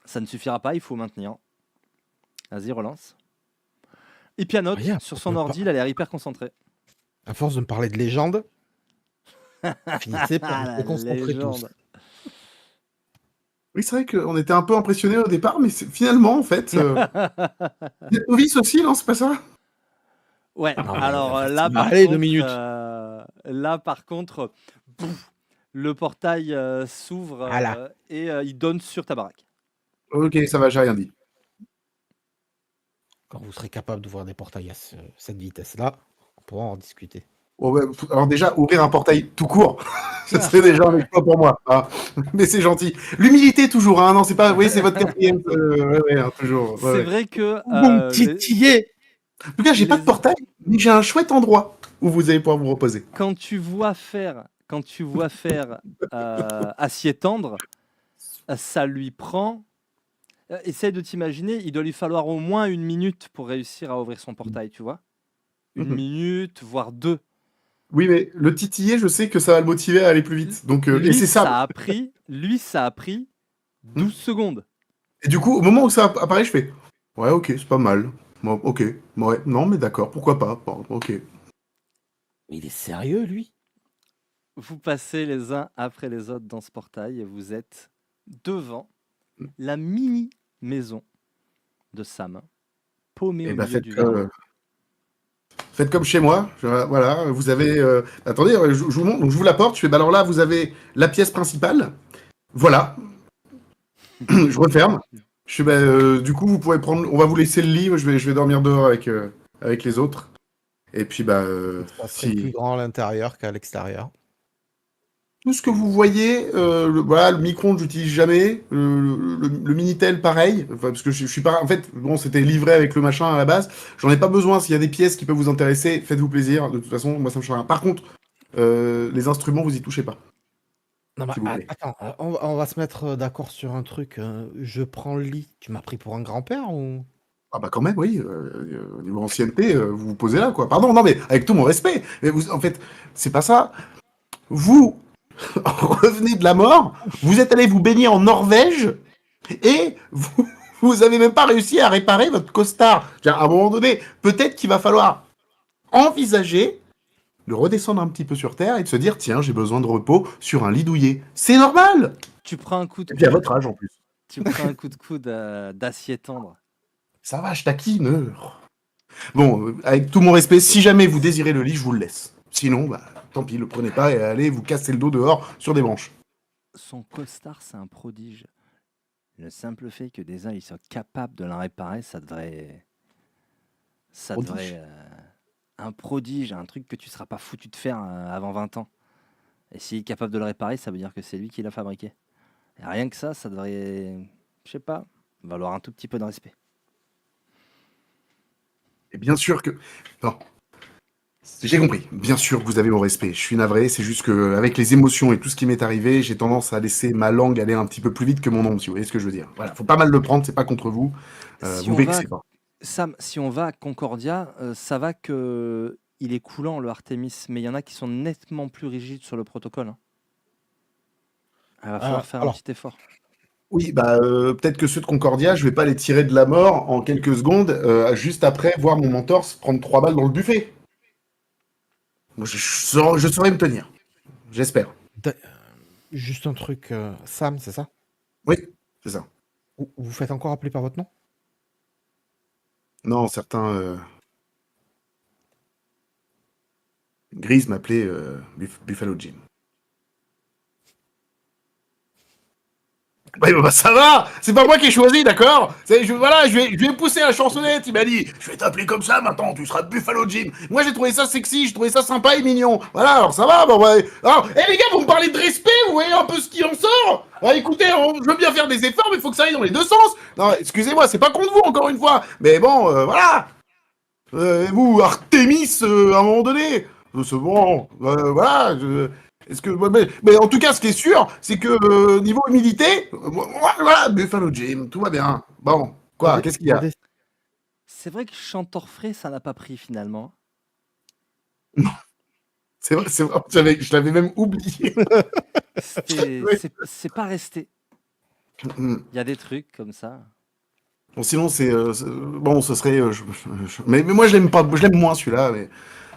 Ça ne suffira pas, il faut maintenir. Vas-y, relance. Il pianote Rien, sur on son peut ordi, pas- il a l'air hyper concentré. À force de me parler de légende, finissez par Ah, rester la concentrés tous. légende. Oui, c'est vrai qu'on était un peu impressionnés au départ, mais finalement, en fait, Novice aussi, non, c'est pas ça? Ouais, Non, mais alors ça va aller 2 minutes. là par contre, pouf, le portail s'ouvre Voilà. et il donne sur ta baraque. Ok, ça va, j'ai rien dit. Quand vous serez capable d'ouvrir des portails à cette vitesse-là, on pourra en discuter. Oh, ouais, alors déjà, ouvrir un portail tout court, ce serait déjà un exploit pour moi. Hein. Mais c'est gentil. L'humilité toujours, hein, non, c'est pas... Oui, c'est votre quatrième. Ouais, hein, toujours. C'est vrai que Bon titillé. En tout cas, j'ai pas de portail, mais j'ai un chouette endroit où vous allez pouvoir vous reposer. quand tu vois faire acier tendre, ça lui prend. Essaye de t'imaginer, il doit lui falloir au moins 1 minute pour réussir à ouvrir son portail, tu vois. 1 Mhm. minute, voire 2. Oui, mais le titiller, je sais que ça va le motiver à aller plus vite. Donc, et Lui, c'est ça. ça a pris 12 secondes. Et du coup, au moment où ça apparaît, je fais ouais, ok, c'est pas mal. Bon, ok, ouais, non, mais d'accord, pourquoi pas. Bon, ok. Mais il est sérieux, lui? Vous passez les uns après les autres dans ce portail et vous êtes devant la mini maison de Sam, paumée Et au bah, milieu du Vernet. faites comme chez moi. Voilà, vous avez. Attendez, je vous montre. Donc, je vous la porte. Je fais bah, alors là, vous avez la pièce principale. Voilà. Je referme. Je fais bah, du coup, vous pourrez prendre. On va vous laisser le lit. Je vais dormir dehors avec les autres. Et puis, bah, Ça serait plus si. grand à l'intérieur qu'à l'extérieur. Tout ce que vous voyez, voilà, le micro-ondes, j'utilise jamais. Le Minitel, pareil. Enfin, parce que je suis pas. En fait, bon, c'était livré avec le machin à la base. J'en ai pas besoin. S'il y a des pièces qui peuvent vous intéresser, faites-vous plaisir. De toute façon, moi, ça me change rien. Par contre, les instruments, vous y touchez pas, Non, mais s'il vous plaît. attends, on va se mettre d'accord sur un truc. Je prends le lit. Tu m'as pris pour un grand-père ou? Ah bah quand même, oui. Au niveau ancienneté, vous vous posez là, quoi. Pardon, non, mais avec tout mon respect. Mais vous, en fait, c'est pas ça. Vous revenez de la mort. Vous êtes allé vous baigner en Norvège. Et vous avez même pas réussi à réparer votre costard. À un moment donné, peut-être qu'il va falloir envisager de redescendre un petit peu sur Terre et de se dire tiens, j'ai besoin de repos sur un lit douillet. C'est normal. Tu prends un coup de Et puis à coude. votre âge en plus. Tu prends un coup de coude d'acier tendre. Ça va, je taquine. Bon, avec tout mon respect, si jamais vous désirez le lit, je vous le laisse. Sinon, bah, tant pis, le prenez pas et allez vous casser le dos dehors sur des branches. Son costard, c'est un prodige. Le simple fait que des uns ils soient capables de le réparer, ça devrait Prodige. un prodige, un truc que tu seras pas foutu de faire avant 20 ans. Et s'il est capable de le réparer, ça veut dire que c'est lui qui l'a fabriqué. Et rien que ça devrait, je sais pas, valoir un tout petit peu de respect. Et bien sûr que... Non. J'ai compris. Bien sûr que vous avez mon respect. Je suis navré. C'est juste que avec les émotions et tout ce qui m'est arrivé, j'ai tendance à laisser ma langue aller un petit peu plus vite que mon ombre, si vous voyez ce que je veux dire. Voilà. Faut pas mal le prendre. C'est pas contre vous. Si Vous on va, vexez pas. Sam, si on va à Concordia, ça va que il est coulant le Artemis, mais il y en a qui sont nettement plus rigides sur le protocole. Hein. Il va falloir faire un Alors, petit effort. Oui, bah peut-être que ceux de Concordia, je vais pas les tirer de la mort en quelques secondes, juste après voir mon mentor se prendre 3 balles dans le buffet. Moi, je saurais me tenir. J'espère. juste un truc. Sam, c'est ça? Oui, c'est ça. Vous faites encore appeler par votre nom? Non, certains... Grise m'appelait Buffalo Jim. Ouais, bah ça va. C'est pas moi qui ai choisi, d'accord. Voilà, je vais pousser la chansonnette. Il m'a dit, je vais t'appeler comme ça maintenant. Tu seras Buffalo Jim. Moi, j'ai trouvé ça sexy, j'ai trouvé ça sympa et mignon. Voilà, alors ça va. Bon, ouais. Alors, les gars, vous me parlez de respect. Vous voyez un peu ce qui en sort. Ah, écoutez, je veux bien faire des efforts, mais il faut que ça aille dans les deux sens. Non, excusez-moi, c'est pas contre vous encore une fois. Mais bon, voilà. Vous, Artemis, à un moment donné. C'est bon. Voilà. Est-ce que, mais en tout cas, ce qui est sûr, c'est que niveau humilité, voilà, Buffalo Jim, tout va bien. Bon, quoi, qu'est-ce qu'il y a? C'est vrai que Chantorfray, ça n'a pas pris finalement. C'est vrai, je l'avais même oublié. C'est pas resté. Hmm. Il y a des trucs comme ça. Bon, sinon, bon, ce serait. Mais moi, je l'aime pas, je l'aime moins celui-là. Mais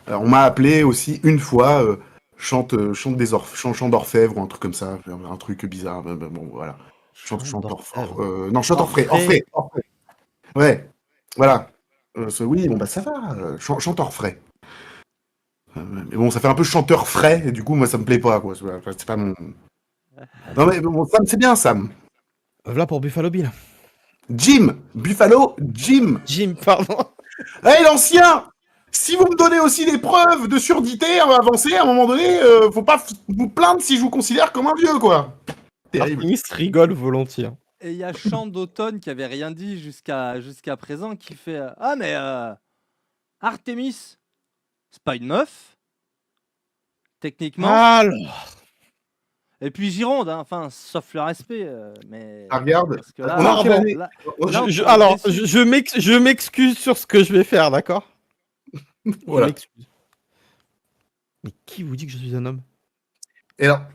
alors, on m'a appelé aussi une fois, chant d'orfèvre ou un truc comme ça, un truc bizarre. Bon, voilà. Chant d'orfèvre. Non, chant orfraie, Orfraie. orfraie. Ouais, voilà. Oui, bon bah ça va. Chanteur frais. Mais bon, ça fait un peu chanteur frais, et du coup, moi, ça me plaît pas, quoi. C'est pas mon. Non mais bon, Sam, c'est bien, Sam. Voilà pour Buffalo Bill. Jim, Buffalo, Jim. Jim, pardon. Hey, l'ancien. Si vous me donnez aussi des preuves de surdité avancée, à un moment donné, faut pas vous plaindre si je vous considère comme un vieux, quoi. Terrible. Artemis rigole volontiers. Et il y a Chant d'automne qui avait rien dit jusqu'à présent qui fait Ah, mais Artemis, c'est pas une meuf, techniquement. Alors, Et puis Gironde, hein, enfin, sauf le respect, mais. Ah, regarde. Parce que On là, est en quelle année là, là, on je, peut être alors, déçu. je m'excuse sur ce que je vais faire, d'accord? Je Voilà. m'excuse. Mais qui vous dit que je suis un homme? Et là,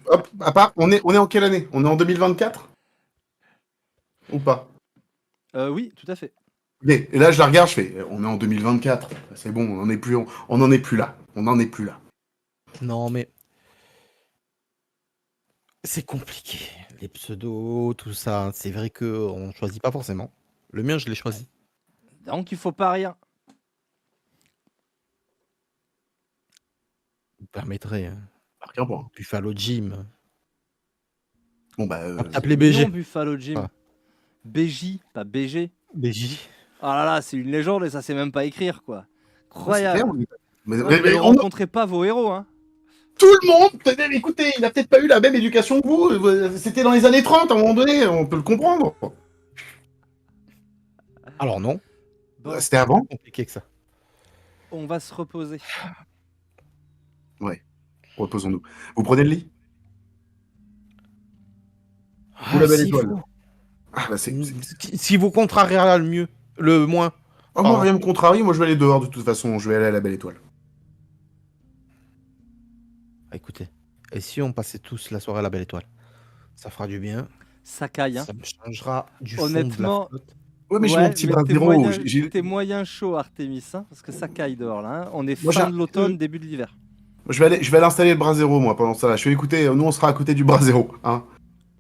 hop, à part, on est en quelle année? On est en 2024? Ou pas? Oui, tout à fait. Ok, et là, je la regarde, je fais, on est en 2024. C'est bon, on n'en est plus là. On n'en est plus là. Non, mais c'est compliqué. Les pseudos, tout ça. C'est vrai qu'on choisit pas forcément. Le mien, je l'ai choisi. Donc, il faut pas rien. Vous permettrez. Rien pour. Buffalo Jim. Bon, bah. Appelez Mignon, BG. Buffalo Jim. Ah. BJ, pas BG. BJ. Oh là là, c'est une légende et ça sait même pas écrire, quoi. c'est clair, Incroyable. mais, Ouais, mais ne rencontrez pas vos héros, hein. tout le monde, écoutez, il a peut-être pas eu la même éducation que vous. C'était dans les années 30, à un moment donné, on peut le comprendre. Alors non. Bon, C'était avant? Plus compliqué que ça. on va se reposer. Ouais. Reposons-nous. Vous prenez le lit? Ah, la belle s'il étoile. faut. Ah, bah c'est. Si vous contrariez le mieux, le moins. Oh, moi, rien me contrarie, moi je vais aller dehors de toute façon, je vais aller à la belle étoile. Ah, écoutez, et si on passait tous la soirée à la Belle Étoile? Ça fera du bien. Ça caille, hein. Ça me changera du fond de Honnêtement, la flotte. Ouais, mais j'ai ouais, mon petit mais bras t'es zéro. moyen chaud, Artemis, hein, parce que ça caille dehors, là. Hein. On est Moi, fin de l'automne, début de l'hiver. Je vais aller installer le bras zéro, moi, pendant ça. Là. Je vais écouter, nous, on sera à côté du bras zéro. Hein.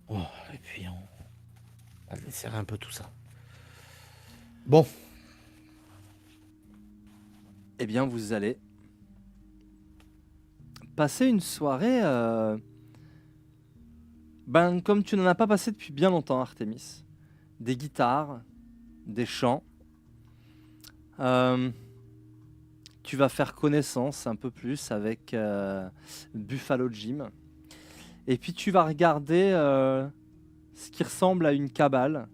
Oh, et puis on va desserrer un peu tout ça. Bon, Eh bien, vous allez passer une soirée. Ben, comme tu n'en as pas passé depuis bien longtemps, Artemis. Des guitares, des chants. Tu vas faire connaissance un peu plus avec Buffalo Jim. Et puis tu vas regarder ce qui ressemble à une cabale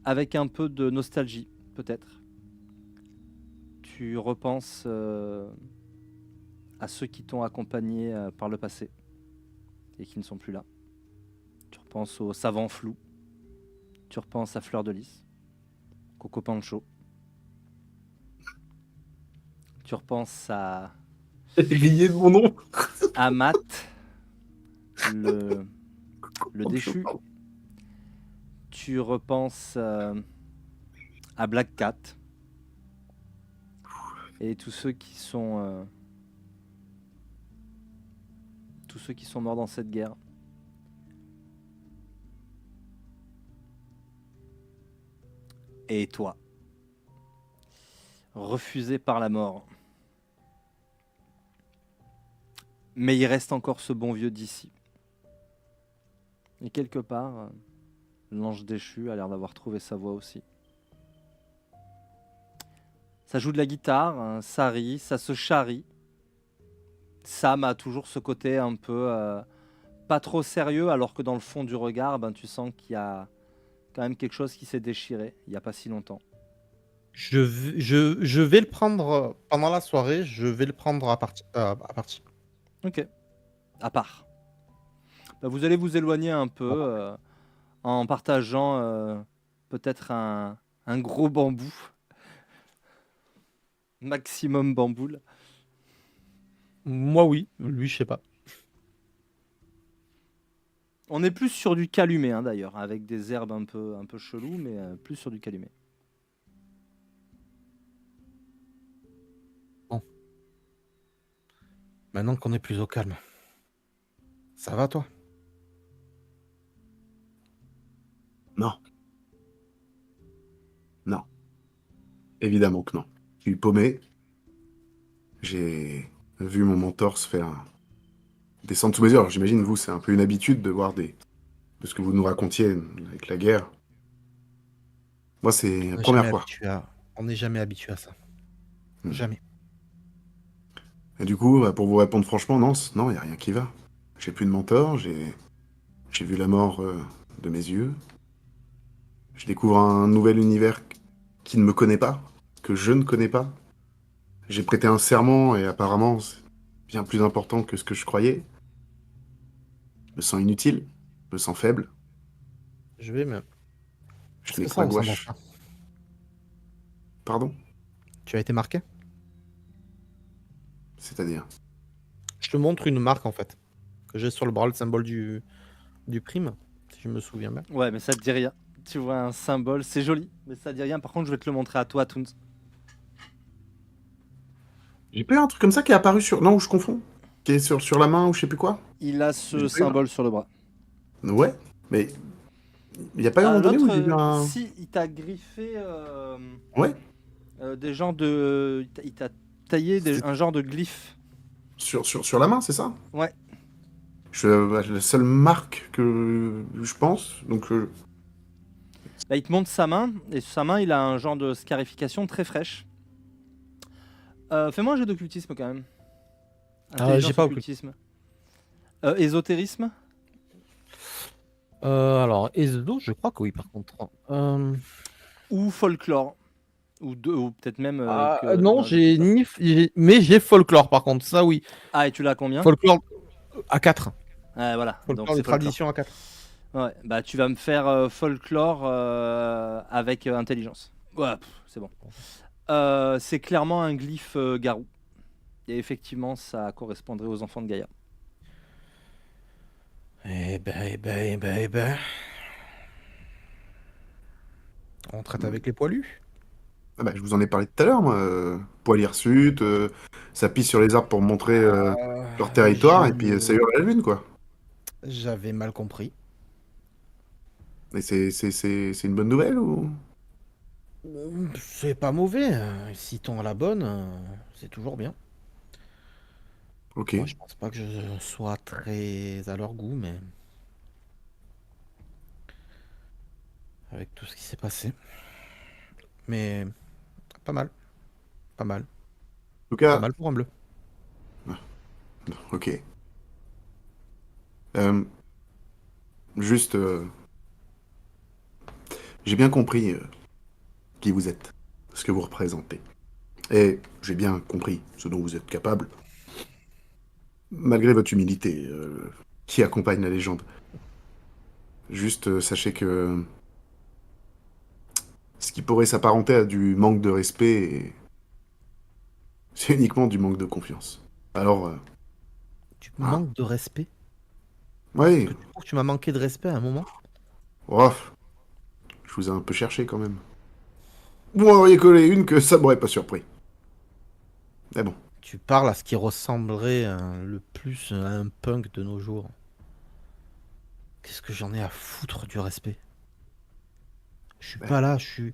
avec un peu de nostalgie, peut-être. Tu repenses à ceux qui t'ont accompagné par le passé et qui ne sont plus là. Tu repenses aux savants flous. Tu repenses à Fleur de Lys, Coco Pancho. Tu repenses à Grillé de mon nom. Amat, le déchu. Tu repenses à Black Cat et tous ceux qui sont morts dans cette guerre. Et toi, refusé par la mort. Mais il reste encore ce bon vieux d'ici. Et quelque part, l'ange déchu a l'air d'avoir trouvé sa voie aussi. Ça joue de la guitare, hein, ça rit, ça se charrie. Sam a toujours ce côté un peu pas trop sérieux, alors que dans le fond du regard, ben, tu sens qu'il y a quand même quelque chose qui s'est déchiré il n'y a pas si longtemps. je vais le prendre pendant la soirée. Je vais le prendre à partie. Ok, à part. Ben, vous allez vous éloigner un peu en partageant peut-être un gros bambou. Maximum bamboule. Moi oui, lui je sais pas. On est plus sur du calumet hein, d'ailleurs, avec des herbes un peu chelou, mais plus sur du calumet. Bon. Maintenant qu'on est plus au calme. Ça va, toi? Non. Non. Évidemment que non. Je suis paumé. J'ai vu mon mentor se faire descendre sous mes yeux. Alors j'imagine, vous, c'est un peu une habitude de voir de ce que vous nous racontiez avec la guerre. Moi, c'est la première fois. On n'est jamais habitué à ça. Hmm. Jamais. Et du coup, pour vous répondre franchement, non, il n'y a rien qui va. J'ai plus de mentor, j'ai vu la mort de mes yeux. Je découvre un nouvel univers qui ne me connaît pas, que je ne connais pas. J'ai prêté un serment et apparemment, c'est bien plus important que ce que je croyais. Je me sens inutile, je me sens faible. Je vais me... Je Est-ce n'ai que que ça ma ressemble à gouache. ça? Pardon? Tu as été marqué? C'est-à-dire? Je te montre une marque, en fait, que j'ai sur le bras, le symbole du prime, si je me souviens bien. Ouais, mais ça te dit rien. Tu vois un symbole, c'est joli, mais ça te dit rien. Par contre, je vais te le montrer à toi, Toons. J'ai pas eu un truc comme ça qui est apparu sur... Non, ou je confonds? Qui est sur la main ou je sais plus quoi? Il a J'ai ce pas eu symbole sur le bras. Ouais, mais il n'y a pas eu un moment donné où j'ai vu un... si, il t'a griffé Ouais, des genres de... Il t'a taillé C'est- un genre de glyphe. sur la main, c'est ça? Ouais. La seule marque que je pense, donc... Là, il te montre sa main, et sur sa main, il a un genre de scarification très fraîche. Fais-moi un jeu d'occultisme quand même. J'ai pas occultisme. Ésotérisme. alors, Ezedo, je crois que oui, par contre. Ou folklore. Ou peut-être même... non, mais j'ai folklore, par contre, ça oui. Ah, et tu l'as combien? Folklore à 4. Ouais, voilà. Donc, Folklore c'est des traditions à 4. Ouais, bah tu vas me faire folklore avec intelligence. Ouais, c'est bon. C'est clairement un glyphe garou. Et effectivement, ça correspondrait aux enfants de Gaïa. Eh ben. On traite avec les poilus? Ah bah, je vous en ai parlé tout à l'heure, moi. Poil hirsute, ça pisse sur les arbres pour montrer leur territoire, et puis ça hurle à la lune, quoi. J'avais mal compris. Mais c'est une bonne nouvelle, ou... C'est pas mauvais. Si t'en as la bonne, c'est toujours bien. Ok. Moi, je pense pas que je sois très à leur goût, mais avec tout ce qui s'est passé. Mais pas mal. Pas mal. En tout Pas cas, mal pour un bleu. ok. Euh, juste, j'ai bien compris qui vous êtes, ce que vous représentez. Et j'ai bien compris ce dont vous êtes capable, malgré votre humilité qui accompagne la légende. Juste, sachez que ce qui pourrait s'apparenter à du manque de respect, c'est uniquement du manque de confiance. Alors, Tu manques de respect? oui, Tu trouves que tu m'as manqué de respect à un moment? oh, je vous ai un peu cherché quand même. Vous m'en auriez collé une que ça m'aurait pas surpris. Mais bon, Tu parles à ce qui ressemblerait le plus à un punk de nos jours. Qu'est-ce que j'en ai à foutre du respect? Je suis pas là, je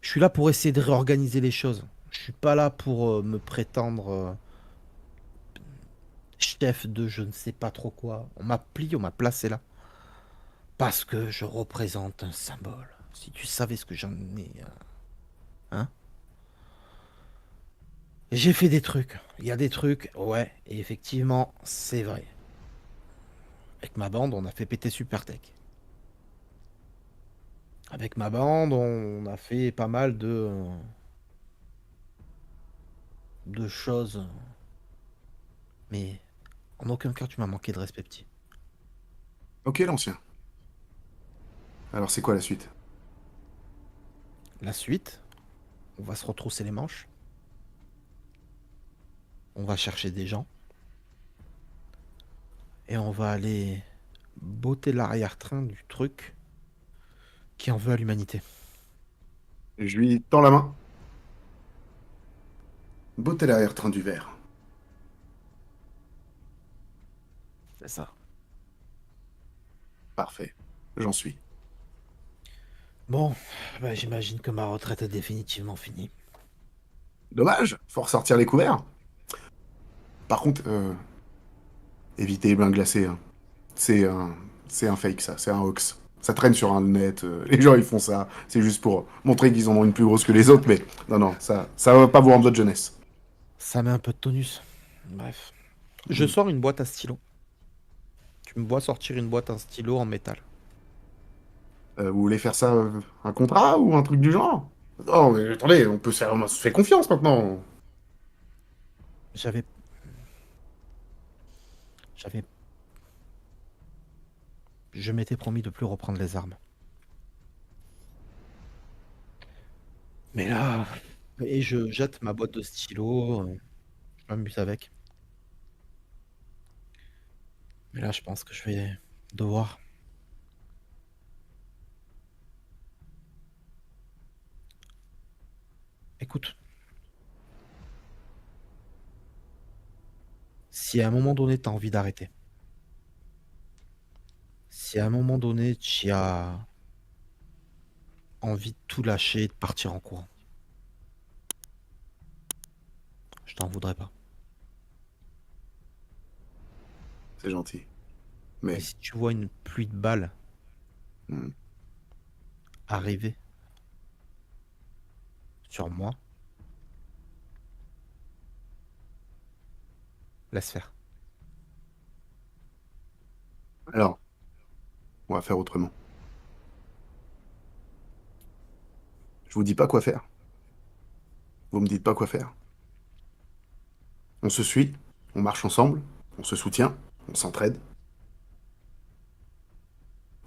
suis là pour essayer de réorganiser les choses. Je suis pas là pour me prétendre chef de je ne sais pas trop quoi. On m'a placé là. Parce que je représente un symbole. Si tu savais ce que j'en ai... Hein? J'ai fait des trucs. Il y a des trucs, ouais. Et effectivement, c'est vrai. Avec ma bande, on a fait péter Supertech. Avec ma bande, on a fait pas mal de choses. Mais en aucun cas, tu m'as manqué de respect, petit. ok l'ancien. Alors c'est quoi la suite? La suite, on va se retrousser les manches. On va chercher des gens. Et on va aller botter l'arrière-train du truc qui en veut à l'humanité. Je lui tends la main. Bottez l'arrière-train du verre. C'est ça. Parfait. J'en suis. Bon, bah, j'imagine que ma retraite est définitivement finie. Dommage, faut ressortir les couverts. Par contre, évitez les bains glacés. Hein. C'est un... c'est un fake, ça. C'est un hoax. Ça traîne sur un net. Les gens, ils font ça. C'est juste pour montrer qu'ils en ont une plus grosse que les autres. Mais non, ça va pas vous rendre votre jeunesse. Ça met un peu de tonus. Bref. Je sors une boîte à stylo. Tu me vois sortir une boîte à stylo en métal. Vous voulez faire ça, un contrat ou un truc du genre? Oh, mais attendez, on se fait confiance maintenant. J'avais. J'avais. Je m'étais promis de plus reprendre les armes. Mais là. Et je jette ma boîte de stylo. Je m'amuse avec. Mais là, je pense que je vais devoir. Écoute. Si à un moment donné, t'as envie d'arrêter. Si à un moment donné, tu as envie de tout lâcher et de partir en courant, je t'en voudrais pas. C'est gentil. Mais Mais si tu vois une pluie de balles hmm, arriver sur moi, laisse faire. alors, on va faire autrement. Je vous dis pas quoi faire. Vous me dites pas quoi faire. On se suit, on marche ensemble, on se soutient, on s'entraide.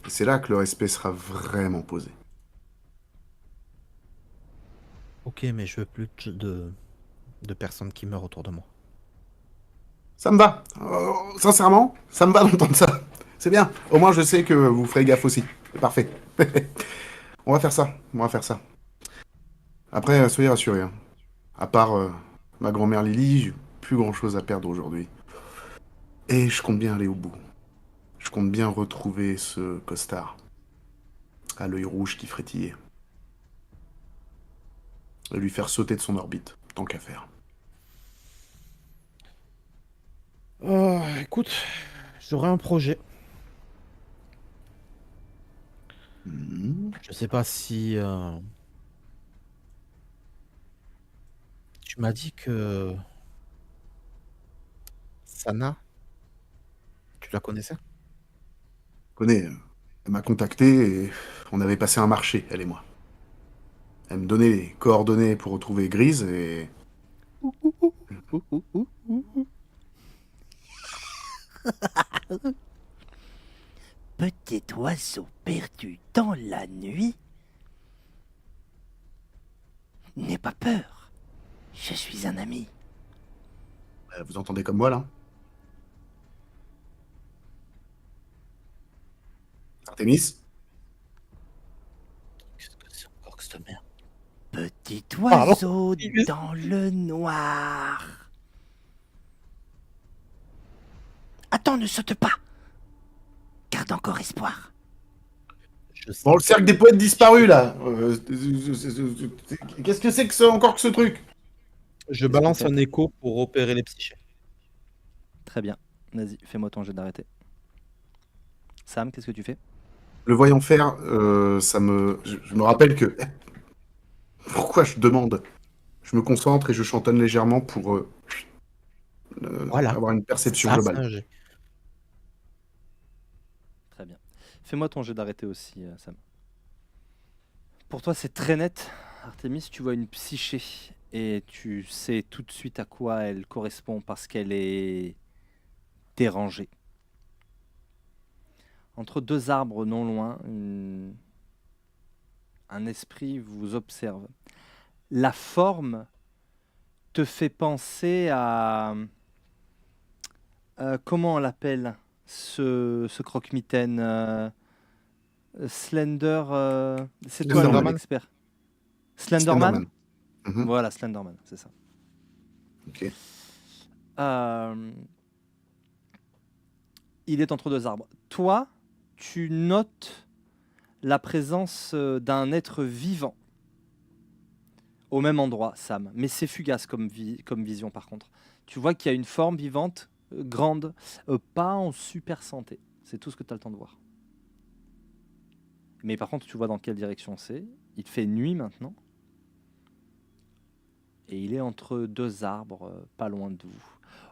Et c'est là que le respect sera vraiment posé. Ok, mais je veux plus de personnes qui meurent autour de moi. Ça me va. Sincèrement, ça me va d'entendre ça. C'est bien. Au moins, je sais que vous ferez gaffe aussi. C'est parfait. On va faire ça. On va faire ça. Après, soyez rassurés. Hein. À part ma grand-mère Lily, j'ai plus grand-chose à perdre aujourd'hui. Et je compte bien aller au bout. Je compte bien retrouver ce costard à l'œil rouge qui frétillait. Et lui faire sauter de son orbite, tant qu'à faire. Écoute, j'aurais un projet. Mhm. Je sais pas si tu m'as dit que Sana, tu la connaissais? Connais, elle m'a contacté et on avait passé un marché, elle et moi. Elle me donnait les coordonnées pour retrouver Grise et... Petit oiseau perdu dans la nuit, n'aie pas peur, je suis un ami. Vous entendez comme moi, là? Artemis? Qu'est-ce que c'est encore que cette merde? Petit Pardon. oiseau dans le noir. Attends, ne saute pas. Garde encore espoir. Je sais. Bon, le cercle des poètes disparus, là. Qu'est-ce que c'est que ça, encore que ce truc? Je balance un écho pour opérer les psychés. Très bien. Vas-y, fais-moi ton jet d'arrêté. Sam, qu'est-ce que tu fais? Le voyant faire, ça me... Je me rappelle que... Pourquoi je demande? Je me concentre et je chantonne légèrement pour Voilà. avoir une perception Ça, c'est globale. un jet. Très bien. Fais-moi ton jet d'arrêté aussi, Sam. Pour toi, c'est très net. Artemis, tu vois une psyché et tu sais tout de suite à quoi elle correspond parce qu'elle est dérangée. Entre deux arbres non loin, un esprit vous observe. La forme te fait penser à... comment on l'appelle? ce croque-mitaine Slender. C'est toi Slenderman. l'expert. Slenderman. Slenderman. Mhm. Voilà, Slenderman, c'est ça. Ok. Il est entre deux arbres. Toi, tu notes la présence d'un être vivant au même endroit, Sam. Mais c'est fugace comme vision, par contre. Tu vois qu'il y a une forme vivante, grande, pas en super santé. C'est tout ce que tu as le temps de voir. Mais par contre, tu vois dans quelle direction c'est. Il fait nuit maintenant. Et il est entre deux arbres, pas loin de vous.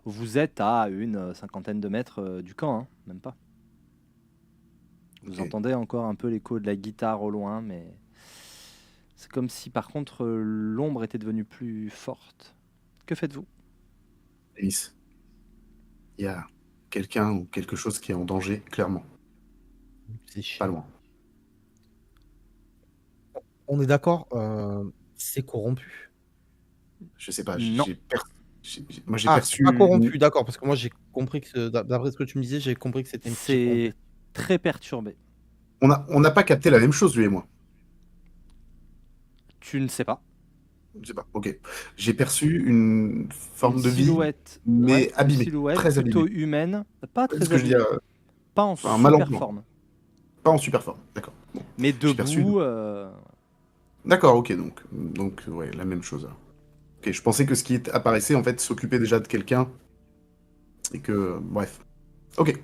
Vous êtes à une cinquantaine de mètres du camp, hein, même pas. Vous Ok. entendez encore un peu l'écho de la guitare au loin, mais c'est comme si par contre l'ombre était devenue plus forte. Que faites-vous? Denis, il y a quelqu'un ou quelque chose qui est en danger, clairement. C'est Pas chiant. loin. On est d'accord, c'est corrompu. Je sais pas. Non. Moi, j'ai Ah, perçu. c'est pas corrompu, d'accord, parce que moi j'ai compris que, d'après ce que tu me disais, j'ai compris que c'était une petite corrompue. C'est très perturbé. On n'a pas capté la même chose, lui et moi. Tu ne sais pas. Je sais pas. Ok. J'ai perçu une forme Une de vie, silhouette, mais ouais, une abîmée, silhouette très plutôt abîmée. humaine, pas C'est très ce que je dis, abîmée, pas en enfin, mal en super point. forme, Pas en super forme. D'accord. Bon. mais J'ai perçu. debout. D'accord. Ok. Donc, ouais, la même chose. Ok. Je pensais que ce qui apparaissait en fait s'occupait déjà de quelqu'un et que, bref. Ok.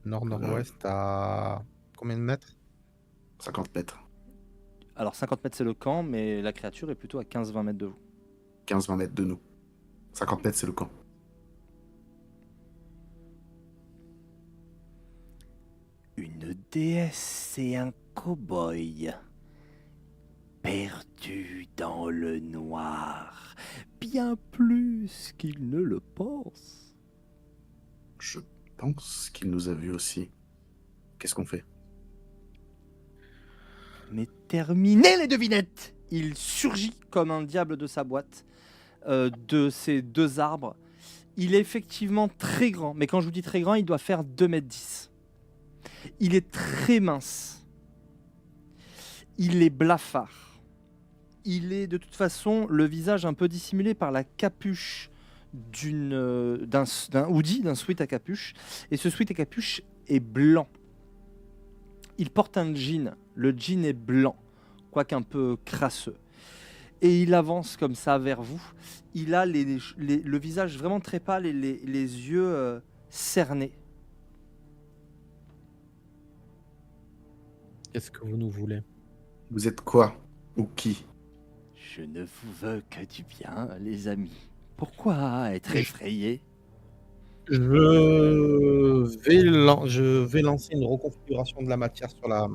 Nord-nord-ouest à combien de mètres? 50 mètres. Alors 50 mètres c'est le camp, mais la créature est plutôt à 15-20 mètres de vous. 15-20 mètres de nous. 50 mètres, c'est le camp. Une déesse et un cow-boy, perdus dans le noir, bien plus qu'ils ne le pensent. Je pense qu'il nous a vus aussi. Qu'est-ce qu'on fait? Mais terminez les devinettes! Il surgit comme un diable de sa boîte, de ces deux arbres. Il est effectivement très grand, mais quand je vous dis très grand, il doit faire 2,10 m. Il est très mince. Il est blafard. Il est de toute façon le visage un peu dissimulé par la capuche d'un hoodie, d'un sweat à capuche. Et ce sweat à capuche est blanc. Il porte un jean. Le jean est blanc, quoique un peu crasseux. Et il avance comme ça vers vous. Il a le visage vraiment très pâle et les yeux cernés. Qu'est-ce que vous nous voulez? Vous êtes quoi? Ou qui? Je ne vous veux que du bien, les amis. Pourquoi être effrayé? Je vais lancer une reconfiguration de la matière sur la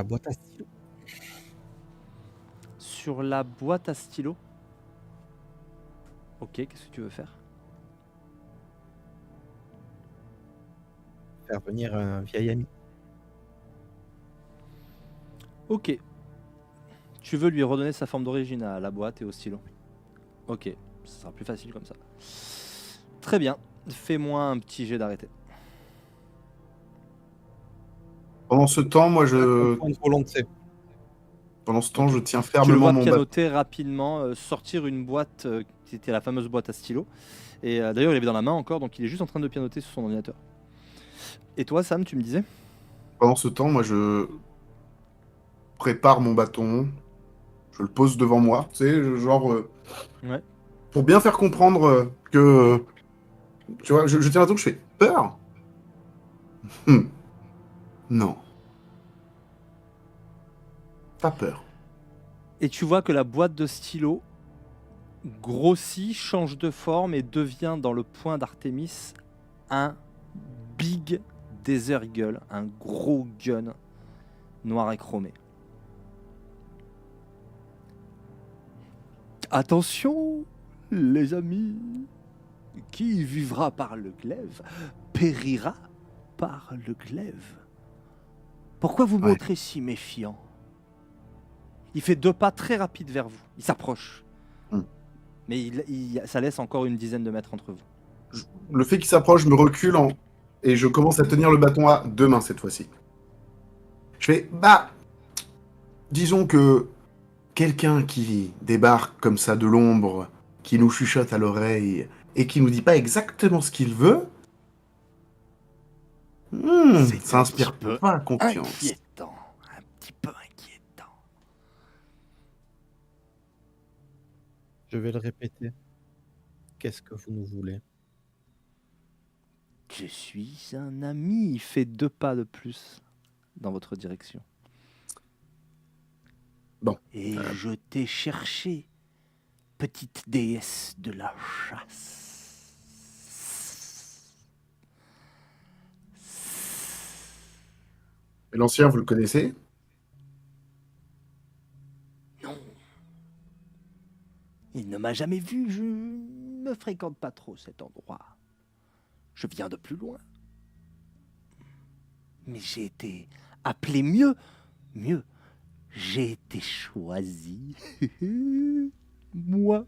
boîte à stylo. Sur la boîte à stylo? Ok, qu'est-ce que tu veux faire? Faire venir un vieil ami. Ok. Tu veux lui redonner sa forme d'origine à la boîte et au stylo? Ok, ça sera plus facile comme ça. Très bien. Fais-moi un petit jet d'arrêté. Pendant ce temps, moi, Point de volonté. Pendant ce temps, Ok. je tiens Tu le fermement vois mon bâton. pianoter rapidement, sortir une boîte qui était la fameuse boîte à stylo. Et d'ailleurs, il avait dans la main encore, donc il est juste en train de pianoter sur son ordinateur. Et toi, Sam, tu me disais? Pendant ce temps, moi, je prépare mon bâton. Je le pose devant moi. Tu sais, genre... Ouais. Pour bien faire comprendre que... Tu vois, je tiens la touche, je fais peur. Non. Pas peur. Et tu vois que la boîte de stylo grossit, change de forme et devient dans le poing d'Artémis un big Desert Eagle, un gros gun noir et chromé. Attention, les amis, qui vivra par le glaive périra par le glaive. Pourquoi vous Ouais. montrez si méfiant? Il fait 2 pas très rapides vers vous. Il s'approche. Mais ça laisse encore une dizaine de mètres entre vous. Le fait qu'il s'approche, je me recule et je commence à tenir le bâton à 2 mains cette fois-ci. Je fais, disons que quelqu'un qui débarque comme ça de l'ombre, qui nous chuchote à l'oreille et qui nous dit pas exactement ce qu'il veut, C'est ça un inspire petit peu pas confiance. inquiétant. Un petit peu inquiétant. Je vais le répéter. Qu'est-ce que vous nous voulez? Je suis un ami. Il fait 2 pas de plus dans votre direction. Bon. Et je t'ai cherché, petite déesse de la chasse. Et l'ancien, vous le connaissez? Non. Il ne m'a jamais vu. Je ne fréquente pas trop cet endroit. Je viens de plus loin. Mais j'ai été appelé mieux. J'ai été choisi. Moi.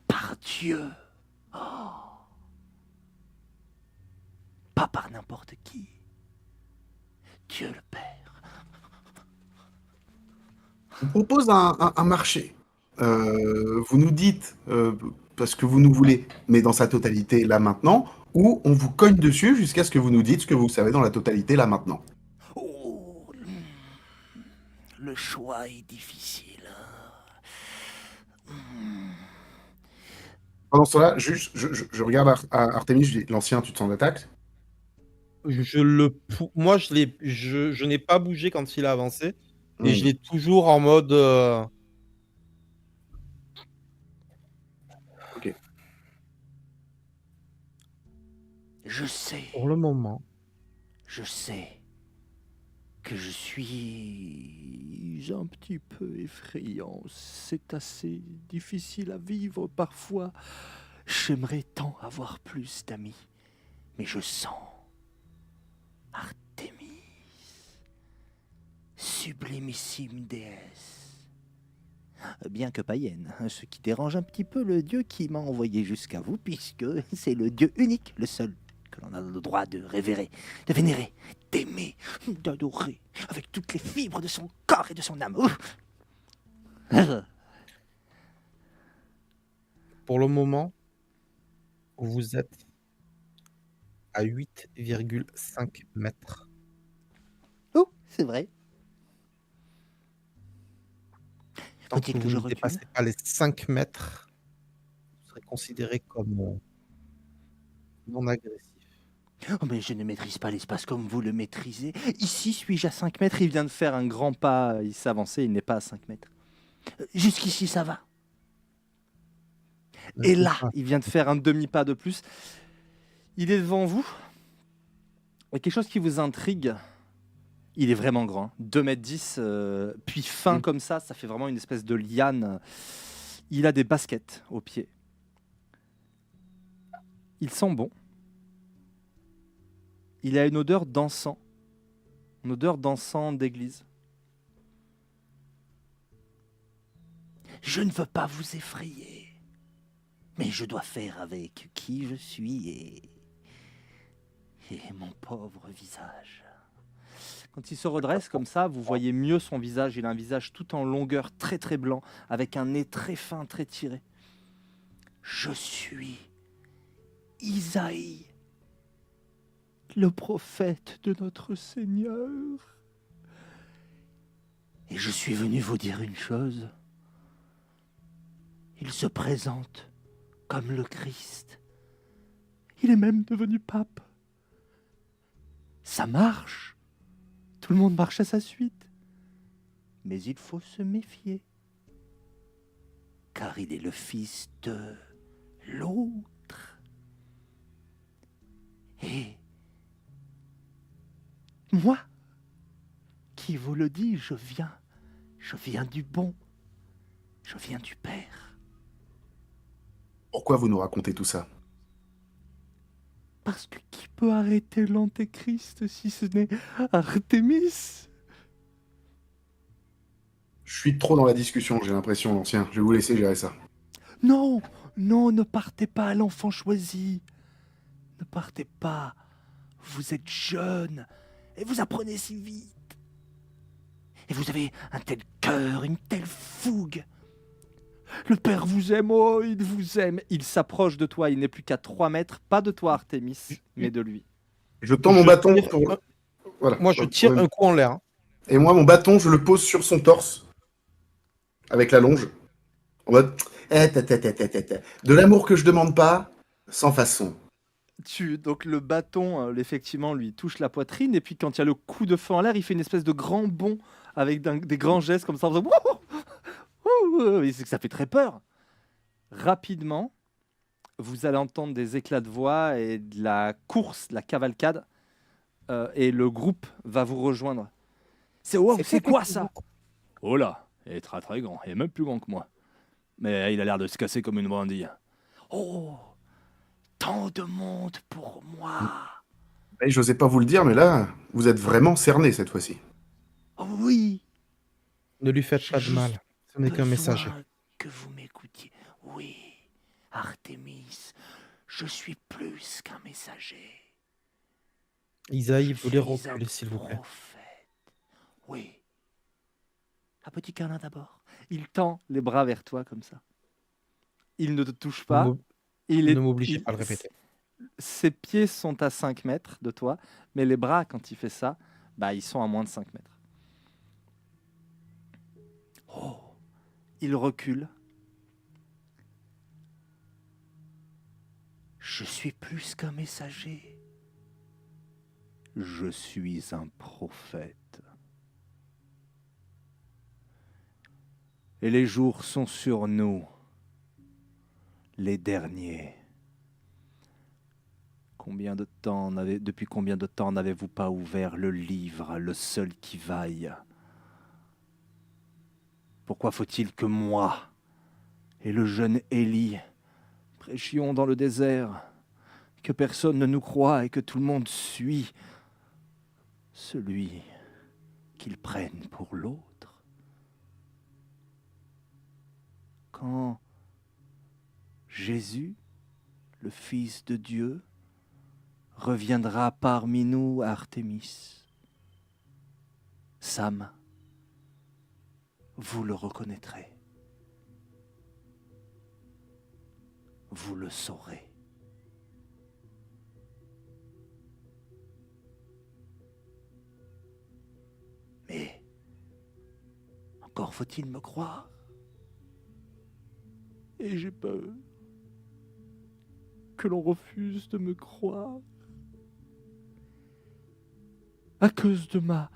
Par Dieu. Oh. Pas par n'importe qui. Dieu le Père. Je vous propose un marché. Vous nous dites, parce que vous nous voulez, mais dans sa totalité là maintenant, ou on vous cogne dessus jusqu'à ce que vous nous dites ce que vous savez dans la totalité là maintenant. Oh, le choix est difficile. Pendant ce temps-là, juste, je regarde Artemis, je dis, l'ancien, tu te sens d'attaque? Moi, je n'ai pas bougé quand il a avancé. Et je Hmm. l'ai toujours en mode. Ok. Je sais. Pour le moment. Je sais que je suis un petit peu effrayant. C'est assez difficile à vivre parfois. J'aimerais tant avoir plus d'amis. Mais je sens Artémis, sublimissime déesse. Bien que païenne, ce qui dérange un petit peu le dieu qui m'a envoyé jusqu'à vous, puisque c'est le dieu unique, le seul que l'on a le droit de révérer, de vénérer, d'aimer, d'adorer, avec toutes les fibres de son corps et de son âme. Pour le moment, vous êtes à 8,5 mètres. Oh, c'est vrai. Tant Faut-il que que vous je ne recule? dépassez pas les 5 mètres, vous serez considéré comme non agressif. Oh, mais je ne maîtrise pas l'espace comme vous le maîtrisez. Ici, suis-je à 5 mètres? Il vient de faire un grand pas, il s'est avancé, il n'est pas à 5 mètres. Jusqu'ici, ça va. Et là, il vient de faire un demi-pas de plus. Il est devant vous. Il y a quelque chose qui vous intrigue. Il est vraiment grand, 2,10 m, puis fin comme ça fait vraiment une espèce de liane. Il a des baskets aux pieds. Il sent bon. Il a une odeur d'encens. Une odeur d'encens d'église. Je ne veux pas vous effrayer, mais je dois faire avec qui je suis et mon pauvre visage. Quand il se redresse comme ça, vous voyez mieux son visage. Il a un visage tout en longueur, très très blanc, avec un nez très fin, très tiré. Je suis Isaïe, le prophète de notre Seigneur. Et je suis venu vous dire une chose. Il se présente comme le Christ. Il est même devenu pape. Ça marche. Tout le monde marche à sa suite. Mais il faut se méfier. Car il est le fils de l'autre. Et moi, qui vous le dis, je viens du bon. Je viens du Père. Pourquoi vous nous racontez tout ça? Parce que qui peut arrêter l'antéchrist si ce n'est Artémis? Je suis trop dans la discussion, j'ai l'impression, l'ancien. Je vais vous laisser gérer ça. Non, non, ne partez pas, l'enfant choisi. Ne partez pas. Vous êtes jeune et vous apprenez si vite. Et vous avez un tel cœur, une telle fougue. Le père vous aime, oh, il vous aime. Il s'approche de toi, il n'est plus qu'à 3 mètres, pas de toi Artémis, mais de lui. Je tends mon Je bâton tire pour... un- Voilà. Moi, je tire un coup en l'air. Hein. Et moi, mon bâton, je le pose sur son torse, avec la longe, en mode... De l'amour que je demande pas, sans façon. Donc le bâton, effectivement, lui touche la poitrine, et puis quand il y a le coup de feu en l'air, il fait une espèce de grand bond avec des grands gestes comme ça, en faisant wouhou, wouhou, et c'est que ça fait très peur. Rapidement, vous allez entendre des éclats de voix et de la course, de la cavalcade, et le groupe va vous rejoindre. C'est quoi ça? Oh là, il est très très grand, il est même plus grand que moi. Mais il a l'air de se casser comme une brindille. Oh, tant de monde pour moi. Et j'osais pas vous le dire, mais là, vous êtes vraiment cerné cette fois-ci. Oh oui, Ne lui faites j'ai pas de mal. juste Ce n'est qu'un messager. besoin que vous m'écoutiez. Oui, Artémis, je suis plus qu'un messager. Isaïe, Je voulez suis un reculer, s'il vous plaît. prophète. Oui. Un petit câlin d'abord. Il tend les bras vers toi comme ça. Il ne te touche pas. Ne m'obligez pas à le répéter. Ses pieds sont à 5 mètres de toi, mais les bras, quand il fait ça, bah, ils sont à moins de 5 mètres. Oh, il recule. Je suis plus qu'un messager. Je suis un prophète. Et les jours sont sur nous, les derniers. Depuis combien de temps n'avez-vous pas ouvert le livre, le seul qui vaille? Pourquoi faut-il que moi et le jeune Élie prêchions dans le désert, que personne ne nous croit et que tout le monde suit celui qu'ils prennent pour l'autre? Quand Jésus, le Fils de Dieu, reviendra parmi nous à Artémis, Sam, vous le reconnaîtrez. Vous le saurez. Mais encore faut-il me croire. Et j'ai peur que l'on refuse de me croire à cause de ma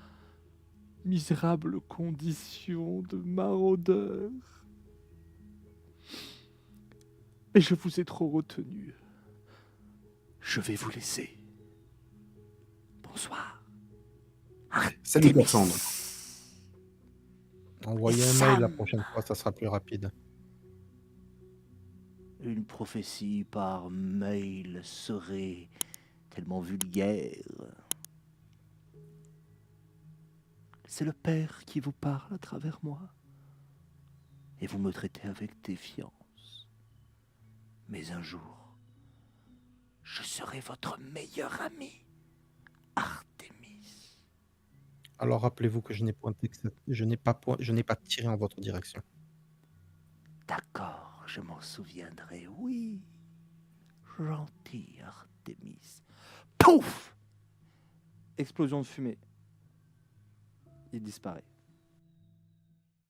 misérable condition de maraudeur. Et je vous ai trop retenu. Je vais vous laisser. Bonsoir. Salut Cassandre. Envoyez un mail la prochaine fois, ça sera plus rapide. Une prophétie par mail serait tellement vulgaire. C'est le Père qui vous parle à travers moi. Et vous me traitez avec défiance. Mais un jour, je serai votre meilleur ami, Artémis. Alors rappelez-vous que je n'ai pointé que je n'ai pas tiré en votre direction. D'accord, je m'en souviendrai, oui. Gentil Artémis. Pouf! Explosion de fumée. Il disparaît.